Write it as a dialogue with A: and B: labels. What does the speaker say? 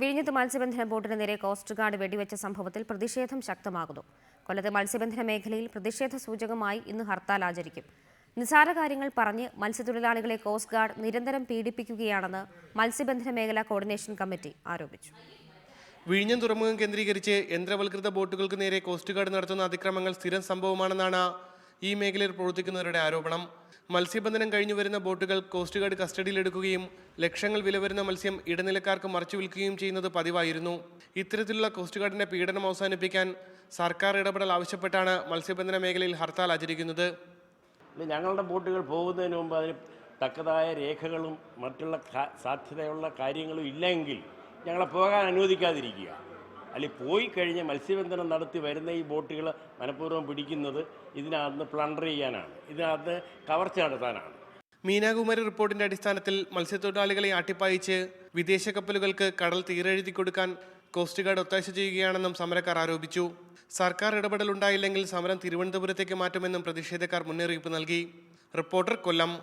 A: വിഴിഞ്ഞത്ത് മത്സ്യബന്ധന ബോട്ടിന് നേരെ കോസ്റ്റ് ഗാർഡ് വെടിവെച്ച സംഭവത്തിൽ പ്രതിഷേധം ശക്തമാകുന്നു. കൊല്ലത്തെ മത്സ്യബന്ധന മേഖലയിൽ പ്രതിഷേധ സൂചകമായി ഇന്ന് ഹർത്താൽ ആചരിക്കും. നിസ്സാര കാര്യങ്ങൾ പറഞ്ഞ് മത്സ്യത്തൊഴിലാളികളെ കോസ്റ്റ് ഗാർഡ് നിരന്തരം പീഡിപ്പിക്കുകയാണെന്ന് മത്സ്യബന്ധന മേഖലാ കോർഡിനേഷൻ കമ്മിറ്റി ആരോപിച്ചു.
B: വിഴിഞ്ഞം തുറമുഖം കേന്ദ്രീകരിച്ച് യന്ത്രവൽകൃത ബോട്ടുകൾക്ക് നേരെ കോസ്റ്റ് ഗാർഡ് നടത്തുന്ന അതിക്രമങ്ങൾ സ്ഥിരം സംഭവമാണെന്നാണ് ഈ മേഖലയിൽ പ്രവർത്തിക്കുന്നവരുടെ ആരോപണം. മത്സ്യബന്ധനം കഴിഞ്ഞു വരുന്ന ബോട്ടുകൾ കോസ്റ്റ് ഗാർഡ് കസ്റ്റഡിയിലെടുക്കുകയും ലക്ഷങ്ങൾ വില വരുന്ന മത്സ്യം ഇടനിലക്കാർക്ക് മറിച്ചു വിൽക്കുകയും ചെയ്യുന്നത് പതിവായിരുന്നു. ഇത്തരത്തിലുള്ള കോസ്റ്റ് ഗാർഡിന്റെ പീഡനം അവസാനിപ്പിക്കാൻ സർക്കാർ ഇടപെടൽ ആവശ്യപ്പെട്ടാണ് മത്സ്യബന്ധന മേഖലയിൽ ഹർത്താൽ ആചരിക്കുന്നത്.
C: ഞങ്ങളുടെ ബോട്ടുകൾ പോകുന്നതിന് മുമ്പ് അതിന് തക്കതായ രേഖകളും മറ്റുള്ള സാധ്യതയുള്ള കാര്യങ്ങളും ഇല്ലെങ്കിൽ ഞങ്ങളെ പോകാൻ അനുവദിക്കാതിരിക്കുക. അല്ലെങ്കിൽ പോയി കഴിഞ്ഞ് മത്സ്യബന്ധനം നടത്തി വരുന്ന ഈ ബോട്ടുകൾ മനഃപൂർവ്വം പിടിക്കുന്നത് ഇതിനകത്ത് പ്ലണ്ടർ ചെയ്യാനാണ്, ഇതിനകത്ത് കവർച്ച നടത്താനാണ്.
B: മീനാകുമാരി റിപ്പോർട്ടിന്റെ അടിസ്ഥാനത്തിൽ മത്സ്യത്തൊഴിലാളികളെ ആട്ടിപ്പായിച്ച് വിദേശ കപ്പലുകൾക്ക് കടൽ തീരെഴുതി കൊടുക്കാൻ കോസ്റ്റ് ഗാർഡ് ഒത്താശ ചെയ്യുകയാണെന്നും സമരക്കാർ ആരോപിച്ചു. സർക്കാർ ഇടപെടൽ ഉണ്ടായില്ലെങ്കിൽ സമരം തിരുവനന്തപുരത്തേക്ക് മാറ്റുമെന്നും പ്രതിഷേധക്കാർ മുന്നറിയിപ്പ് നൽകി. റിപ്പോർട്ടർ, കൊല്ലം.